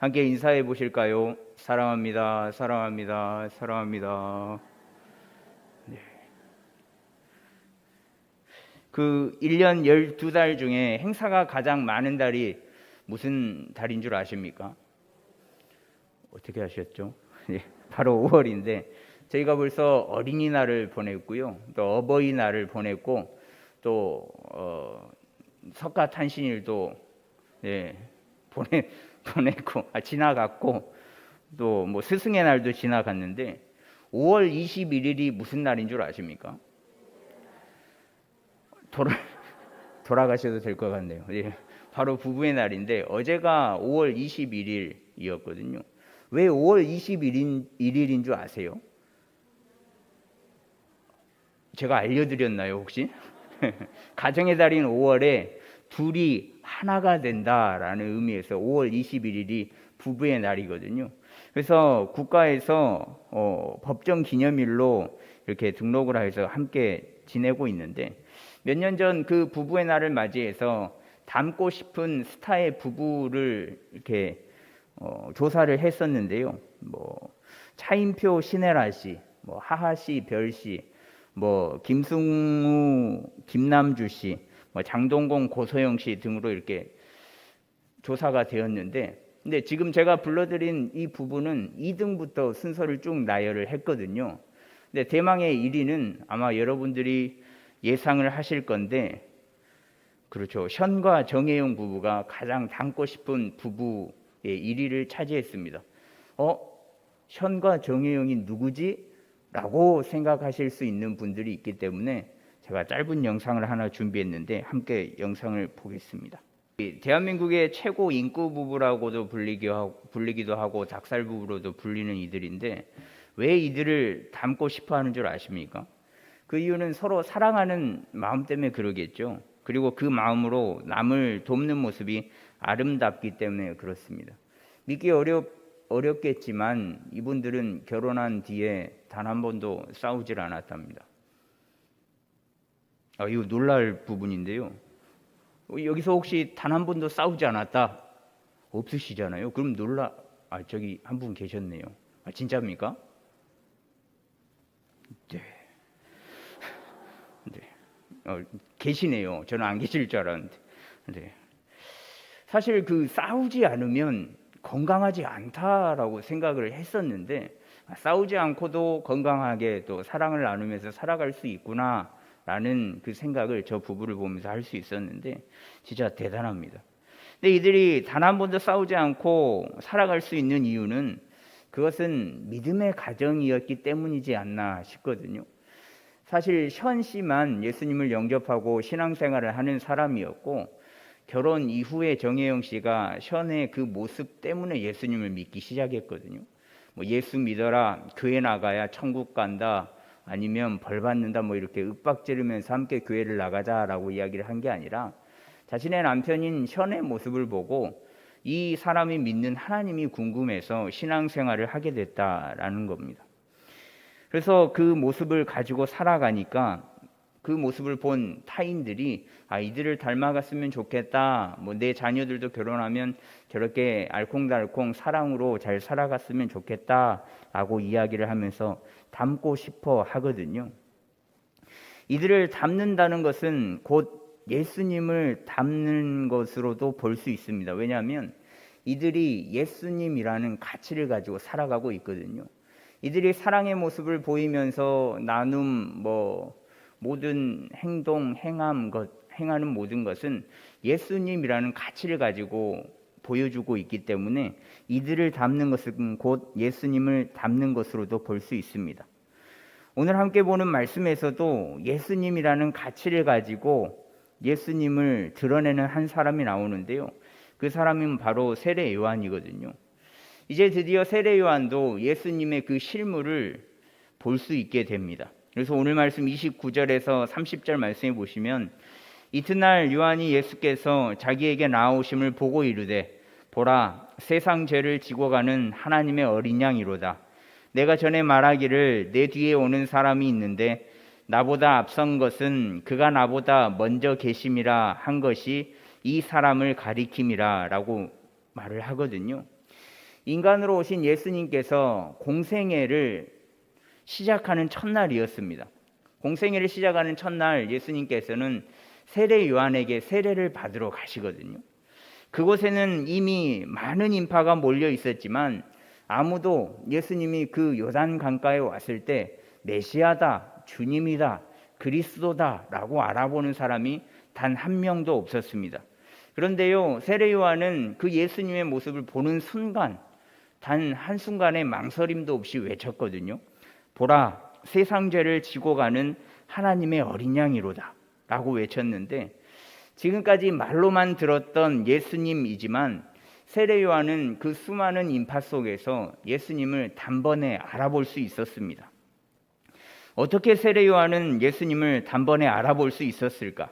함께 인사해 보실까요? 사랑합니다. 사랑합니다. 사랑합니다. 네. 그 1년 12달 중에 행사가 가장 많은 달이 무슨 달인 줄 아십니까? 어떻게 아셨죠? 예, 바로 5월인데 저희가 벌써 어린이날을 보냈고요. 또 어버이날을 보냈고 또 석가탄신일도 예, 보냈고 지나갔고 또 뭐 스승의 날도 지나갔는데 5월 21일이 무슨 날인 줄 아십니까? 돌아가셔도 될 것 같네요. 예, 바로 부부의 날인데 어제가 5월 21일이었거든요. 왜 5월 21일인 줄 아세요? 제가 알려드렸나요 혹시? 가정의 달인 5월에 둘이 하나가 된다라는 의미에서 5월 21일이 부부의 날이거든요. 그래서 국가에서 법정 기념일로 이렇게 등록을 해서 함께 지내고 있는데 몇 년 전 그 부부의 날을 맞이해서 닮고 싶은 스타의 부부를 이렇게 조사를 했었는데요. 뭐 차인표 신혜라 씨, 뭐 하하 씨, 별 씨, 뭐 김승우, 김남주 씨, 뭐 장동건, 고소영 씨 등으로 이렇게 조사가 되었는데, 근데 지금 제가 불러드린 이 부부는 2등부터 순서를 쭉 나열을 했거든요. 근데 대망의 1위는 아마 여러분들이 예상을 하실 건데, 그렇죠. 션과 정혜영 부부가 가장 닮고 싶은 부부의 1위를 차지했습니다. 션과 정혜영이 누구지? 라고 생각하실 수 있는 분들이 있기 때문에 제가 짧은 영상을 하나 준비했는데 함께 영상을 보겠습니다. 대한민국의 최고 인구 부부라고도 불리기도 하고 닭살 부부로도 불리는 이들인데 왜 이들을 닮고 싶어 하는 줄 아십니까? 그 이유는 서로 사랑하는 마음 때문에 그러겠죠. 그리고 그 마음으로 남을 돕는 모습이 아름답기 때문에 그렇습니다. 믿기 어렵겠지만 이분들은 결혼한 뒤에 단 한 번도 싸우질 않았답니다. 이거 놀랄 부분인데요. 여기서 혹시 단 한 번도 싸우지 않았다? 없으시잖아요. 그럼 저기 한 분 계셨네요. 진짜입니까? 네. 네. 계시네요. 저는 안 계실 줄 알았는데. 네. 사실 그 싸우지 않으면 건강하지 않다라고 생각을 했었는데 싸우지 않고도 건강하게 또 사랑을 나누면서 살아갈 수 있구나라는 그 생각을 저 부부를 보면서 할 수 있었는데 진짜 대단합니다. 근데 이들이 단 한 번도 싸우지 않고 살아갈 수 있는 이유는 그것은 믿음의 가정이었기 때문이지 않나 싶거든요. 사실 션 씨만 예수님을 영접하고 신앙생활을 하는 사람이었고 결혼 이후에 정혜영 씨가 션의 그 모습 때문에 예수님을 믿기 시작했거든요. 뭐 예수 믿어라, 교회 나가야 천국 간다, 아니면 벌 받는다, 뭐 이렇게 윽박지르면서 함께 교회를 나가자라고 이야기를 한 게 아니라 자신의 남편인 션의 모습을 보고 이 사람이 믿는 하나님이 궁금해서 신앙생활을 하게 됐다라는 겁니다. 그래서 그 모습을 가지고 살아가니까 그 모습을 본 타인들이 이들을 닮아갔으면 좋겠다. 뭐 내 자녀들도 결혼하면 저렇게 알콩달콩 사랑으로 잘 살아갔으면 좋겠다라고 이야기를 하면서 닮고 싶어 하거든요. 이들을 닮는다는 것은 곧 예수님을 닮는 것으로도 볼 수 있습니다. 왜냐하면 이들이 예수님이라는 가치를 가지고 살아가고 있거든요. 이들이 사랑의 모습을 보이면서 나눔, 모든 행동, 행하는 모든 것은 예수님이라는 가치를 가지고 보여주고 있기 때문에 이들을 닮는 것은 곧 예수님을 닮는 것으로도 볼 수 있습니다. 오늘 함께 보는 말씀에서도 예수님이라는 가치를 가지고 예수님을 드러내는 한 사람이 나오는데요. 그 사람은 바로 세례 요한이거든요. 이제 드디어 세례 요한도 예수님의 그 실물을 볼 수 있게 됩니다. 그래서 오늘 말씀 29절에서 30절 말씀해 보시면 이튿날 요한이 예수께서 자기에게 나오심을 보고 이르되 보라 세상 죄를 지고 가는 하나님의 어린 양이로다. 내가 전에 말하기를 내 뒤에 오는 사람이 있는데 나보다 앞선 것은 그가 나보다 먼저 계심이라 한 것이 이 사람을 가리킴이라 라고 말을 하거든요. 인간으로 오신 예수님께서 공생애를 시작하는 첫날이었습니다. 공생애를 시작하는 첫날 예수님께서는 세례 요한에게 세례를 받으러 가시거든요. 그곳에는 이미 많은 인파가 몰려 있었지만 아무도 예수님이 그 요단 강가에 왔을 때 메시아다, 주님이다, 그리스도다 라고 알아보는 사람이 단 한 명도 없었습니다. 그런데요, 세례 요한은 그 예수님의 모습을 보는 순간 단 한순간의 망설임도 없이 외쳤거든요. 보라, 세상 죄를 지고 가는 하나님의 어린 양이로다 라고 외쳤는데, 지금까지 말로만 들었던 예수님이지만 세례 요한은 그 수많은 인파 속에서 예수님을 단번에 알아볼 수 있었습니다. 어떻게 세례 요한은 예수님을 단번에 알아볼 수 있었을까?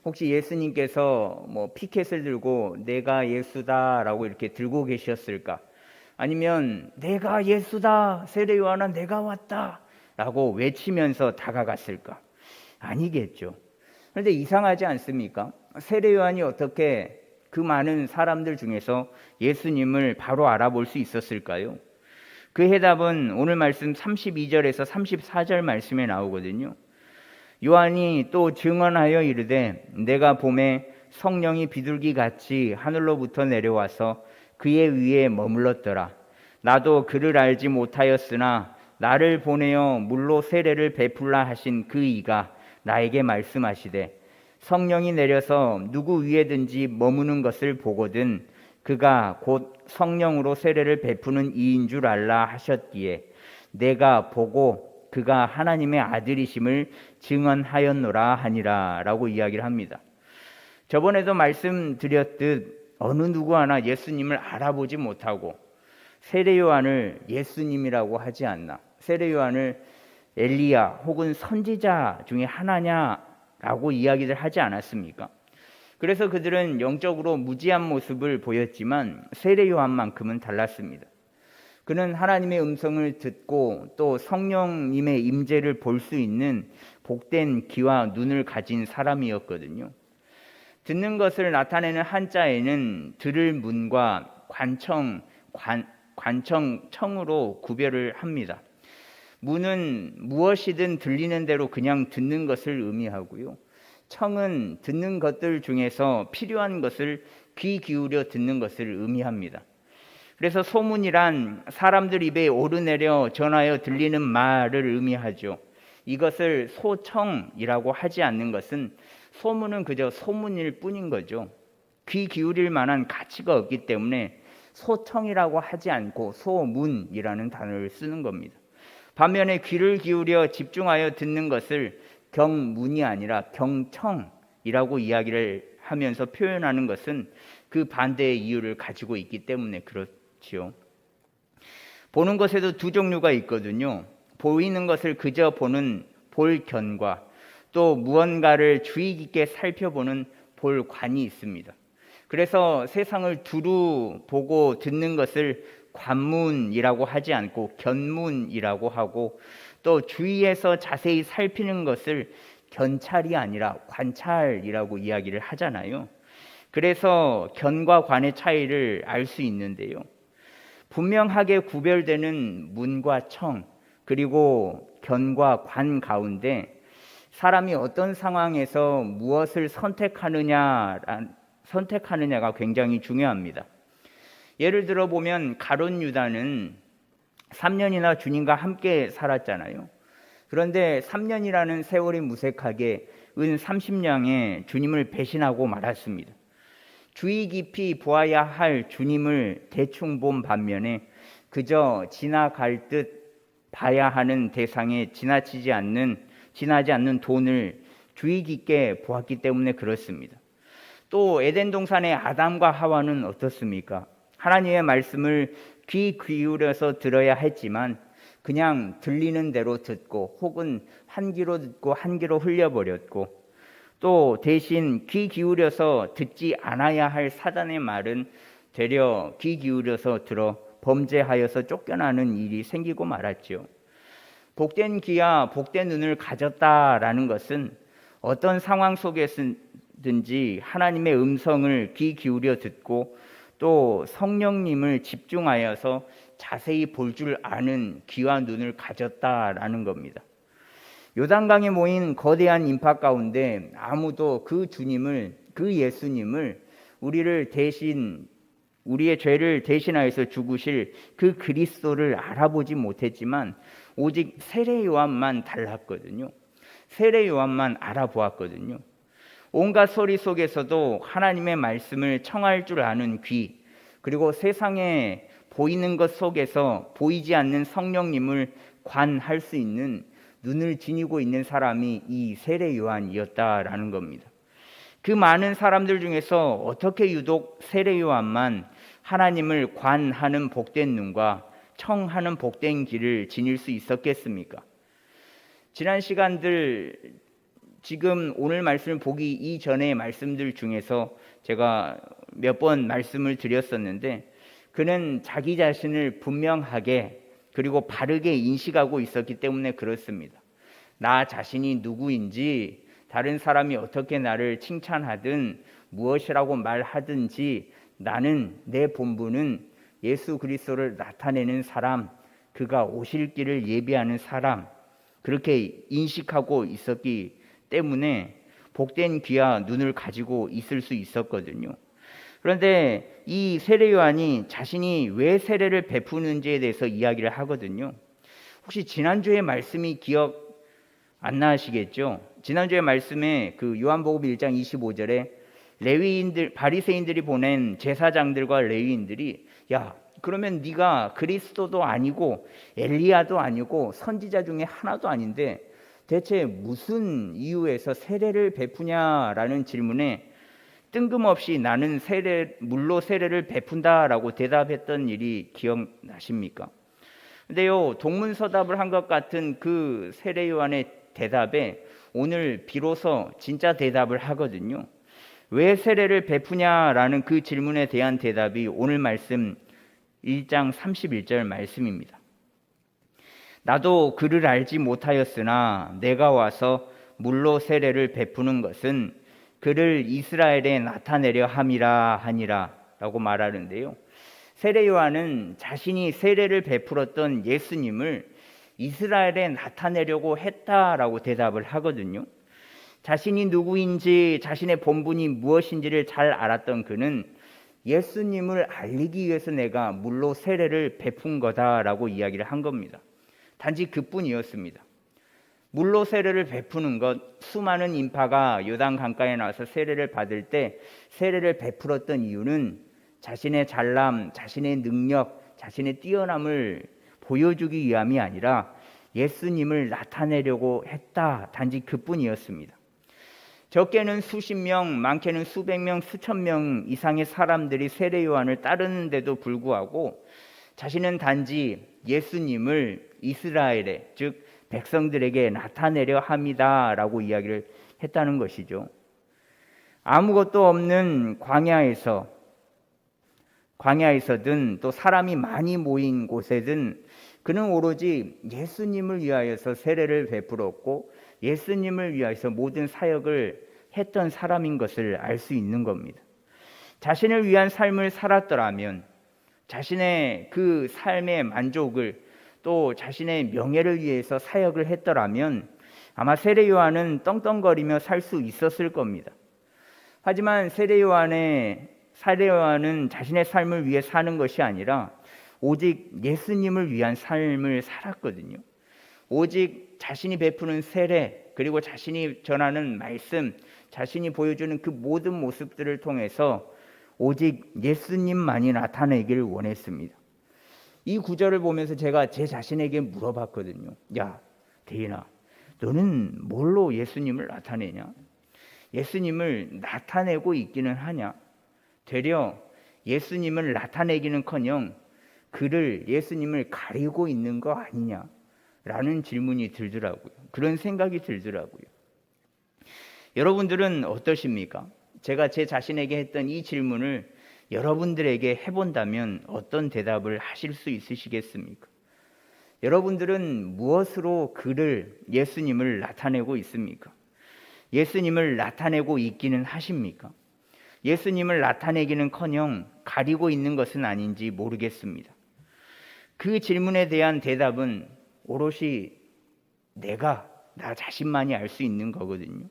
혹시 예수님께서 피켓을 들고 내가 예수다라고 이렇게 들고 계셨을까? 아니면 내가 예수다, 세례 요한아 내가 왔다 라고 외치면서 다가갔을까? 아니겠죠. 그런데 이상하지 않습니까? 세례 요한이 어떻게 그 많은 사람들 중에서 예수님을 바로 알아볼 수 있었을까요? 그 해답은 오늘 말씀 32절에서 34절 말씀에 나오거든요. 요한이 또 증언하여 이르되 내가 봄에 성령이 비둘기같이 하늘로부터 내려와서 그의 위에 머물렀더라. 나도 그를 알지 못하였으나 나를 보내어 물로 세례를 베풀라 하신 그 이가 나에게 말씀하시되 성령이 내려서 누구 위에든지 머무는 것을 보거든 그가 곧 성령으로 세례를 베푸는 이인 줄 알라 하셨기에 내가 보고 그가 하나님의 아들이심을 증언하였노라 하니라 라고 이야기를 합니다. 저번에도 말씀드렸듯 어느 누구 하나 예수님을 알아보지 못하고 세례 요한을 예수님이라고 하지 않나, 세례 요한을 엘리야 혹은 선지자 중에 하나냐라고 이야기를 하지 않았습니까? 그래서 그들은 영적으로 무지한 모습을 보였지만 세례 요한만큼은 달랐습니다. 그는 하나님의 음성을 듣고 또 성령님의 임재를 볼 수 있는 복된 귀와 눈을 가진 사람이었거든요. 듣는 것을 나타내는 한자에는 들을 문과 관청청으로 구별을 합니다. 문은 무엇이든 들리는 대로 그냥 듣는 것을 의미하고요. 청은 듣는 것들 중에서 필요한 것을 귀 기울여 듣는 것을 의미합니다. 그래서 소문이란 사람들 입에 오르내려 전하여 들리는 말을 의미하죠. 이것을 소청이라고 하지 않는 것은 소문은 그저 소문일 뿐인 거죠. 귀 기울일 만한 가치가 없기 때문에 소청이라고 하지 않고 소문이라는 단어를 쓰는 겁니다. 반면에 귀를 기울여 집중하여 듣는 것을 경문이 아니라 경청이라고 이야기를 하면서 표현하는 것은 그 반대의 이유를 가지고 있기 때문에 그렇지요. 보는 것에도 두 종류가 있거든요. 보이는 것을 그저 보는 볼견과 또 무언가를 주의 깊게 살펴보는 볼관이 있습니다. 그래서 세상을 두루 보고 듣는 것을 관문이라고 하지 않고 견문이라고 하고 또 주위에서 자세히 살피는 것을 견찰이 아니라 관찰이라고 이야기를 하잖아요. 그래서 견과 관의 차이를 알 수 있는데요. 분명하게 구별되는 문과 청 그리고 견과 관 가운데 사람이 어떤 상황에서 무엇을 선택하느냐가 굉장히 중요합니다. 예를 들어 보면 가룟 유다는 3년이나 주님과 함께 살았잖아요. 그런데 3년이라는 세월이 무색하게 은 30냥에 주님을 배신하고 말았습니다. 주의 깊이 보아야 할 주님을 대충 본 반면에 그저 지나갈 듯 봐야 하는 대상에 지나지 않는 돈을 주의 깊게 보았기 때문에 그렇습니다. 또 에덴 동산의 아담과 하와는 어떻습니까? 하나님의 말씀을 귀 기울여서 들어야 했지만 그냥 들리는 대로 듣고 혹은 한 귀로 듣고 한 귀로 흘려버렸고 또 대신 귀 기울여서 듣지 않아야 할 사단의 말은 되려 귀 기울여서 들어 범죄하여서 쫓겨나는 일이 생기고 말았죠. 복된 귀와 복된 눈을 가졌다라는 것은 어떤 상황 속에서든지 하나님의 음성을 귀 기울여 듣고 또 성령님을 집중하여서 자세히 볼 줄 아는 귀와 눈을 가졌다라는 겁니다. 요단강에 모인 거대한 인파 가운데 아무도 그 주님을, 그 예수님을 우리의 죄를 대신하여서 죽으실 그 그리스도를 알아보지 못했지만 오직 세례 요한만 달랐거든요. 세례 요한만 알아보았거든요. 온갖 소리 속에서도 하나님의 말씀을 청할 줄 아는 귀, 그리고 세상에 보이는 것 속에서 보이지 않는 성령님을 관할 수 있는 눈을 지니고 있는 사람이 이 세례 요한이었다라는 겁니다. 그 많은 사람들 중에서 어떻게 유독 세례 요한만 하나님을 관하는 복된 눈과 청하는 복된 귀를 지닐 수 있었겠습니까? 지난 시간들, 지금 오늘 말씀을 보기 이전의 말씀들 중에서 제가 몇 번 말씀을 드렸었는데, 그는 자기 자신을 분명하게 그리고 바르게 인식하고 있었기 때문에 그렇습니다. 나 자신이 누구인지, 다른 사람이 어떻게 나를 칭찬하든 무엇이라고 말하든지 나는, 내 본분은 예수 그리스도를 나타내는 사람, 그가 오실 길을 예비하는 사람, 그렇게 인식하고 있었기 때문에 복된 귀와 눈을 가지고 있을 수 있었거든요. 그런데 이 세례 요한이 자신이 왜 세례를 베푸는지에 대해서 이야기를 하거든요. 혹시 지난주의 말씀이 기억 안 나시겠죠? 지난주의 말씀에 그 요한복음 1장 25절에 레위인들, 바리새인들이 보낸 제사장들과 레위인들이, 야, 그러면 네가 그리스도도 아니고 엘리야도 아니고 선지자 중에 하나도 아닌데 대체 무슨 이유에서 세례를 베푸냐라는 질문에 뜬금없이 나는 물로 세례를 베푼다라고 대답했던 일이 기억나십니까? 근데요, 동문서답을 한 것 같은 그 세례 요한의 대답에 오늘 비로소 진짜 대답을 하거든요. 왜 세례를 베푸냐라는 그 질문에 대한 대답이 오늘 말씀 1장 31절 말씀입니다. 나도 그를 알지 못하였으나 내가 와서 물로 세례를 베푸는 것은 그를 이스라엘에 나타내려 함이라 하니라 라고 말하는데요. 세례 요한은 자신이 세례를 베풀었던 예수님을 이스라엘에 나타내려고 했다라고 대답을 하거든요. 자신이 누구인지, 자신의 본분이 무엇인지를 잘 알았던 그는 예수님을 알리기 위해서 내가 물로 세례를 베푼 거다라고 이야기를 한 겁니다. 단지 그뿐이었습니다. 물로 세례를 베푸는 것, 수많은 인파가 요단 강가에 나와서 세례를 받을 때 세례를 베풀었던 이유는 자신의 잘남, 자신의 능력, 자신의 뛰어남을 보여주기 위함이 아니라 예수님을 나타내려고 했다. 단지 그뿐이었습니다. 적게는 수십 명, 많게는 수백 명, 수천 명 이상의 사람들이 세례 요한을 따르는데도 불구하고 자신은 단지 예수님을 이스라엘에, 즉 백성들에게 나타내려 합니다라고 이야기를 했다는 것이죠. 아무것도 없는 광야에서든 또 사람이 많이 모인 곳에든 그는 오로지 예수님을 위하여서 세례를 베풀었고 예수님을 위하여서 모든 사역을 했던 사람인 것을 알 수 있는 겁니다. 자신을 위한 삶을 살았더라면, 자신의 그 삶의 만족을, 또 자신의 명예를 위해서 사역을 했더라면 아마 세례 요한은 떵떵거리며 살 수 있었을 겁니다. 하지만 세례 요한은 자신의 삶을 위해 사는 것이 아니라 오직 예수님을 위한 삶을 살았거든요. 오직 자신이 베푸는 세례, 그리고 자신이 전하는 말씀, 자신이 보여주는 그 모든 모습들을 통해서 오직 예수님만이 나타내기를 원했습니다. 이 구절을 보면서 제가 제 자신에게 물어봤거든요. 야, 대인아, 너는 뭘로 예수님을 나타내냐? 예수님을 나타내고 있기는 하냐? 되려 예수님을 나타내기는커녕 예수님을 가리고 있는 거 아니냐? 라는 질문이 들더라고요. 그런 생각이 들더라고요. 여러분들은 어떠십니까? 제가 제 자신에게 했던 이 질문을 여러분들에게 해본다면 어떤 대답을 하실 수 있으시겠습니까? 여러분들은 무엇으로 예수님을 나타내고 있습니까? 예수님을 나타내고 있기는 하십니까? 예수님을 나타내기는커녕 가리고 있는 것은 아닌지 모르겠습니다. 그 질문에 대한 대답은 오롯이 나 자신만이 알 수 있는 거거든요.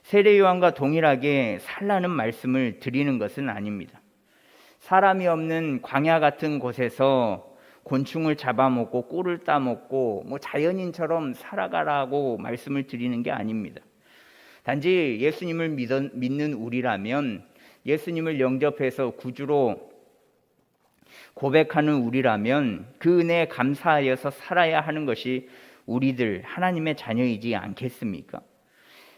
세례 요한과 동일하게 살라는 말씀을 드리는 것은 아닙니다. 사람이 없는 광야 같은 곳에서 곤충을 잡아먹고 꿀을 따먹고 자연인처럼 살아가라고 말씀을 드리는 게 아닙니다. 단지 예수님을 믿는 우리라면, 예수님을 영접해서 구주로 고백하는 우리라면 그 은혜에 감사하여서 살아야 하는 것이 우리들 하나님의 자녀이지 않겠습니까?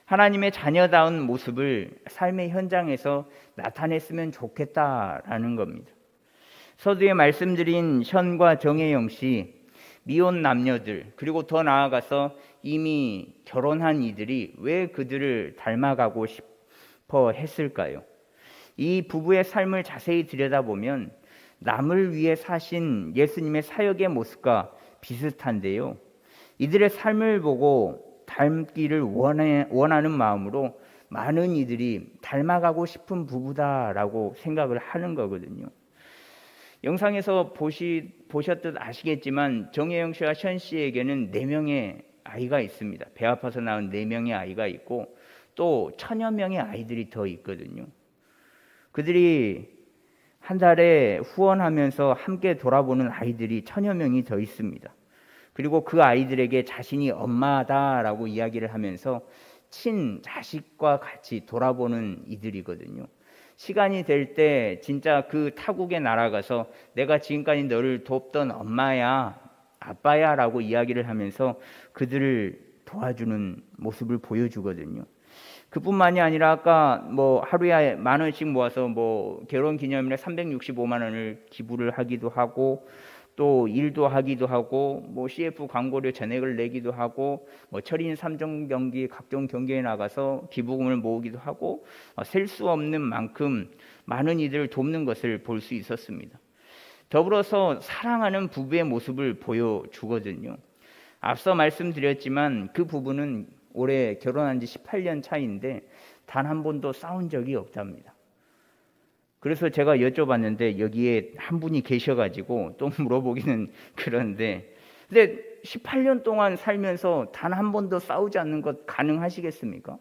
하나님의 자녀다운 모습을 삶의 현장에서 나타냈으면 좋겠다라는 겁니다. 서두에 말씀드린 현과 정혜영 씨, 미혼 남녀들, 그리고 더 나아가서 이미 결혼한 이들이 왜 그들을 닮아가고 싶어 했을까요? 이 부부의 삶을 자세히 들여다보면 남을 위해 사신 예수님의 사역의 모습과 비슷한데요. 이들의 삶을 보고 닮기를 원하는 마음으로 많은 이들이 닮아가고 싶은 부부다라고 생각을 하는 거거든요. 영상에서 보셨듯 아시겠지만 정혜영 씨와 현 씨에게는 4명의 아이가 있습니다. 배 아파서 낳은 4명의 아이가 있고 또 1000여 명의 아이들이 더 있거든요. 그들이 한 달에 후원하면서 함께 돌아보는 아이들이 1000여 명이 더 있습니다. 그리고 그 아이들에게 자신이 엄마다라고 이야기를 하면서 친자식과 같이 돌아보는 이들이거든요. 시간이 될 때 진짜 그 타국에 날아가서 내가 지금까지 너를 돕던 엄마야, 아빠야 라고 이야기를 하면서 그들을 도와주는 모습을 보여주거든요. 그뿐만이 아니라 아까 하루에 10,000원씩 모아서 결혼 기념일에 365만 원을 기부를 하기도 하고 또 일도 하기도 하고 CF 광고료 전액을 내기도 하고 철인 3종 경기 각종 경기에 나가서 기부금을 모으기도 하고 셀 수 없는 만큼 많은 이들을 돕는 것을 볼 수 있었습니다. 더불어서 사랑하는 부부의 모습을 보여주거든요. 앞서 말씀드렸지만 그 부부는 올해 결혼한 지 18년 차인데 단 한 번도 싸운 적이 없답니다. 그래서 제가 여쭤봤는데 여기에 한 분이 계셔가지고 또 물어보기는 그런데, 근데 18년 동안 살면서 단 한 번도 싸우지 않는 것 가능하시겠습니까?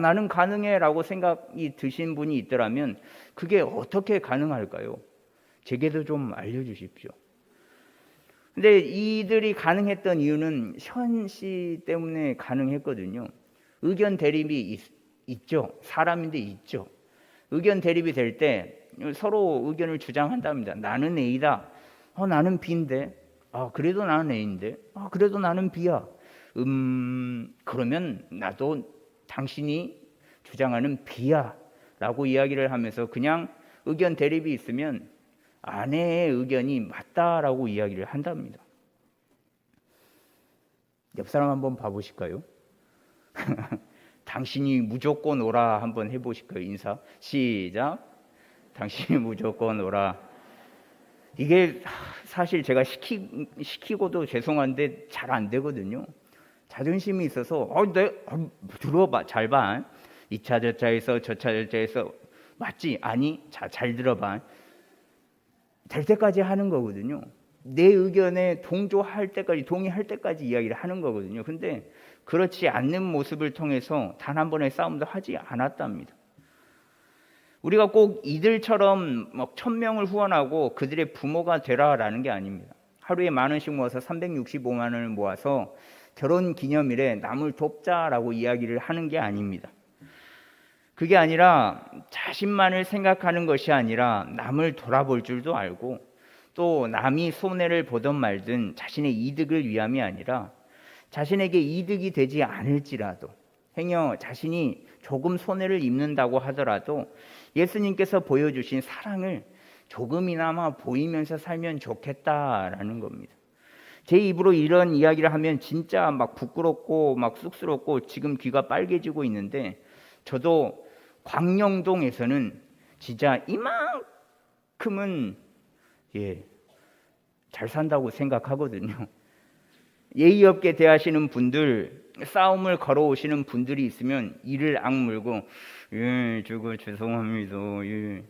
나는 가능해 라고 생각이 드신 분이 있더라면 그게 어떻게 가능할까요? 제게도 좀 알려주십시오. 근데 이들이 가능했던 이유는 현 씨 때문에 가능했거든요. 의견 대립이 있죠. 사람인데 있죠. 의견 대립이 될 때 서로 의견을 주장한답니다. 나는 A다. 나는 B인데. 그래도 나는 A인데. 그래도 나는 B야. 그러면 나도 당신이 주장하는 B야. 라고 이야기를 하면서 그냥 의견 대립이 있으면 아내의 의견이 맞다라고 이야기를 한답니다. 옆 사람 한번 봐보실까요? 당신이 무조건 오라 한번 해보실까요? 인사 시작. 당신이 무조건 오라. 이게 사실 제가 시키고도 죄송한데 잘 안 되거든요. 자존심이 있어서 들어봐, 잘 봐. 2차 절차에서 저차 절차에서 맞지? 아니? 잘 들어봐. 될 때까지 하는 거거든요. 내 의견에 동의할 때까지 이야기를 하는 거거든요. 근데 그렇지 않는 모습을 통해서 단 한 번의 싸움도 하지 않았답니다. 우리가 꼭 이들처럼 1000명을 후원하고 그들의 부모가 되라라는 게 아닙니다. 하루에 10,000원씩 모아서 365만 원을 모아서 결혼 기념일에 남을 돕자라고 이야기를 하는 게 아닙니다. 그게 아니라 자신만을 생각하는 것이 아니라 남을 돌아볼 줄도 알고 또 남이 손해를 보든 말든 자신의 이득을 위함이 아니라 자신에게 이득이 되지 않을지라도 행여 자신이 조금 손해를 입는다고 하더라도 예수님께서 보여주신 사랑을 조금이나마 보이면서 살면 좋겠다라는 겁니다. 제 입으로 이런 이야기를 하면 진짜 부끄럽고 쑥스럽고 지금 귀가 빨개지고 있는데 저도 광명동에서는 진짜 이만큼은 잘 산다고 생각하거든요. 예의 없게 대하시는 분들, 싸움을 걸어오시는 분들이 있으면 이를 악물고 예, 저거 죄송합니다. 예,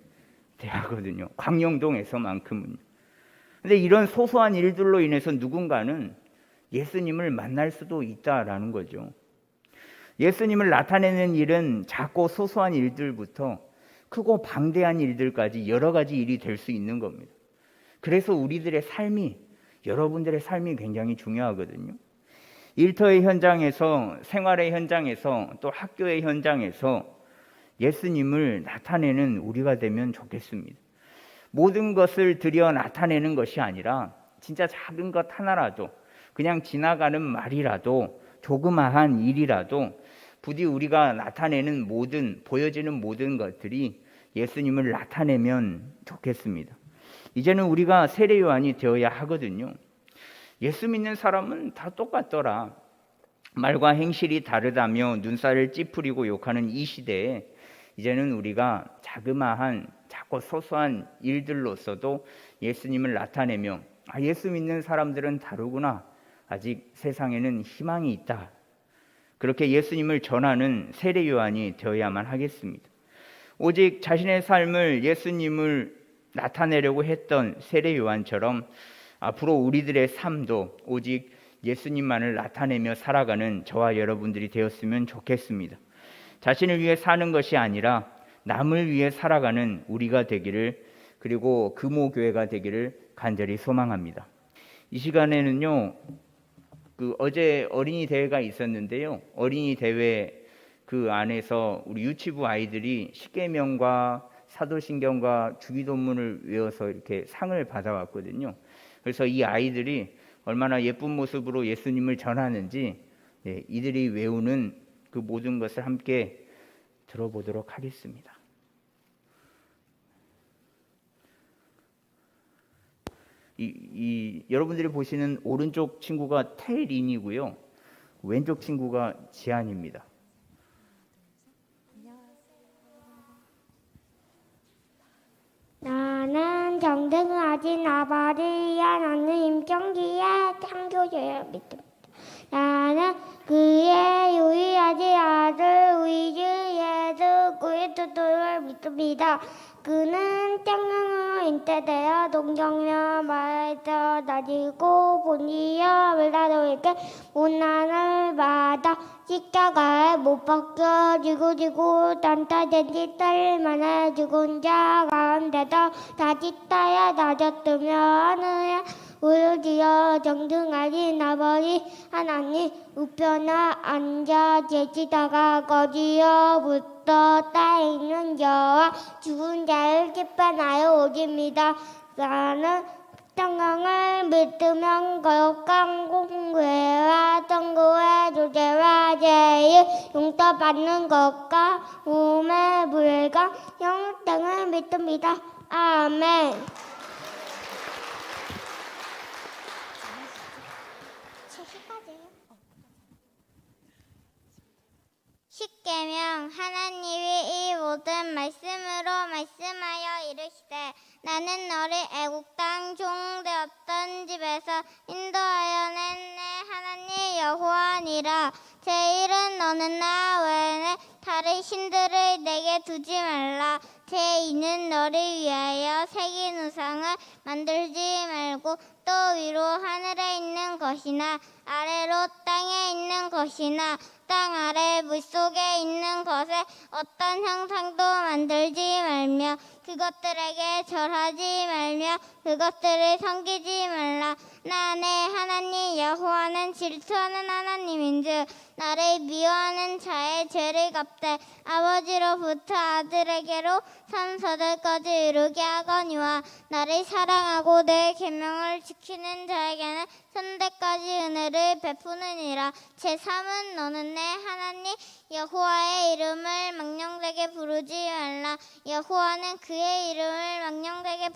대하거든요. 광명동에서만큼은. 근데 이런 소소한 일들로 인해서 누군가는 예수님을 만날 수도 있다라는 거죠. 예수님을 나타내는 일은 작고 소소한 일들부터 크고 방대한 일들까지 여러 가지 일이 될 수 있는 겁니다. 그래서 우리들의 삶이, 여러분들의 삶이 굉장히 중요하거든요. 일터의 현장에서, 생활의 현장에서, 또 학교의 현장에서 예수님을 나타내는 우리가 되면 좋겠습니다. 모든 것을 들여 나타내는 것이 아니라 진짜 작은 것 하나라도, 그냥 지나가는 말이라도, 조그마한 일이라도 부디 우리가 나타내는 보여지는 모든 것들이 예수님을 나타내면 좋겠습니다. 이제는 우리가 세례 요한이 되어야 하거든요. 예수 믿는 사람은 다 똑같더라. 말과 행실이 다르다며 눈살을 찌푸리고 욕하는 이 시대에 이제는 우리가 자그마한 작고 소소한 일들로서도 예수님을 나타내며 예수 믿는 사람들은 다르구나. 아직 세상에는 희망이 있다. 그렇게 예수님을 전하는 세례 요한이 되어야만 하겠습니다. 오직 자신의 삶을 예수님을 나타내려고 했던 세례 요한처럼 앞으로 우리들의 삶도 오직 예수님만을 나타내며 살아가는 저와 여러분들이 되었으면 좋겠습니다. 자신을 위해 사는 것이 아니라 남을 위해 살아가는 우리가 되기를, 그리고 금호교회가 되기를 간절히 소망합니다. 이 시간에는요, 어제 어린이 대회가 있었는데요. 어린이 대회 그 안에서 우리 유치부 아이들이 십계명과 사도신경과 주기도문을 외워서 이렇게 상을 받아왔거든요. 그래서 이 아이들이 얼마나 예쁜 모습으로 예수님을 전하는지 이들이 외우는 그 모든 것을 함께 들어보도록 하겠습니다. 여러분들이 보시는 오른쪽 친구가 태린이고요. 왼쪽 친구가 지안입니다. 나는 정등하신 아버지 하나님 경기에 창조주를 믿습니다. 나는 그의 유일하신 아들 우리 주 예수 그리스도를 믿습니다. 그는 땅으로 잉태되어 동정녀 마에서 나지고 본디어 빌라도에게 고난을 받아 십자가에 못 박혀 지고 단타된 지 3일 만에 죽은 자 가운데서 다시 따야 낮았으며 하늘에 오르지어 정등하신 아버지 하나님 우편에 앉아 계시다가 거지어부터 땅에 있는 자와 죽은 자를 심판하여 오십니다. 나는 성경을 믿으면 거룩한 공회와 천국의 조제와 죄의 용서받는 것과 몸의 불과 영생을 믿습니다. 아멘. 십계명 하나님이 이 모든 말씀으로 말씀하여 이르시되 나는 너를 애국 땅 종되었던 집에서 인도하여 낸 내 하나님 여호와니라. 제1은 너는 나 외에는 다른 신들을 내게 두지 말라. 제2는 너를 위하여 새긴 우상을 만들지 말고 또 위로 하늘에 있는 것이나 아래로 땅에 있는 것이나 땅 아래 물속에 있는 것에 어떤 형상도 만들지 말며 그것들에게 절하지 말며 그것들을 섬기지 말라. 나 내 하나님 여호와는 질투하는 하나님인즉 나를 미워하는 자의 죄를 갚되 아버지로부터 아들에게로 산서들까지 이르게 하거니와 나를 사랑하고 내 계명을 지키는 자에게는 선대까지 은혜를 베푸느니라. 제3은 너는 내 하나님 여호와의 이름을 망령되게 부르지 말라. 여호와는 그의 이름을 망령되게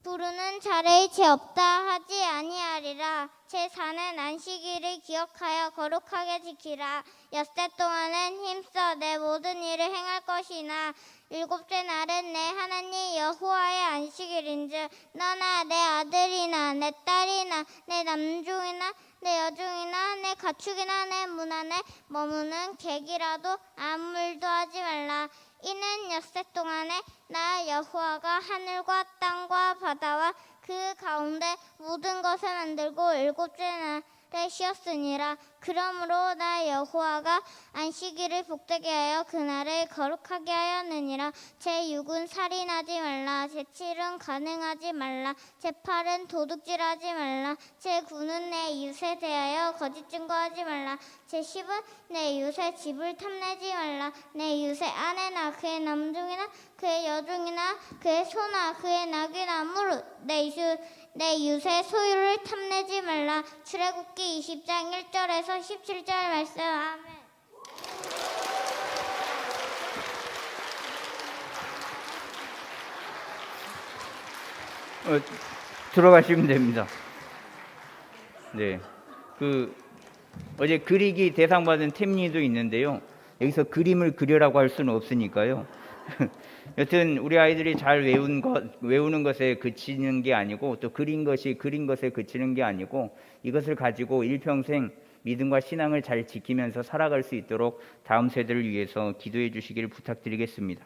부르는 자를 죄 없다 하지 아니하리라. 제4는 안식일을 기억하여 거룩하게 지키라. 엿새 동안은 힘써 내 모든 일을 행할 것이 것이나 일곱째 날은 내 하나님 여호와의 안식일인즉 너나 내 아들이나 내 딸이나 내 남종이나 내 여종이나 내 가축이나 내 문 안에 머무는 객이라도 아무 일도 하지 말라. 이는 엿새 동안에 나 여호와가 하늘과 땅과 바다와 그 가운데 모든 것을 만들고 일곱째 날에 쉬었으니라. 그러므로 나 여호와가 안식일을 복되게 하여 그날을 거룩하게 하였느니라. 제6은 살인하지 말라. 제7은 간행하지 말라. 제8은 도둑질하지 말라. 제9는 내 이웃에 대하여 거짓 증거하지 말라. 제10은 내 이웃의 집을 탐내지 말라. 내 이웃의 아내나 그의 남종이나 그의 여종이나 그의 소나 그의 낙이나 무릇 내 이웃의 소유를 탐내지 말라. 출애굽기 20장 1절에서 17절 말씀. 아멘. 들어가시면 됩니다. 네, 어제 그리기 대상 받은 템니도 있는데요. 여기서 그림을 그려라고 할 수는 없으니까요. 여튼 우리 아이들이 잘 외우는 것에 그치는 게 아니고, 또 그린 것에 그치는 게 아니고, 이것을 가지고 일평생 믿음과 신앙을 잘 지키면서 살아갈 수 있도록 다음 세대를 위해서 기도해 주시기를 부탁드리겠습니다.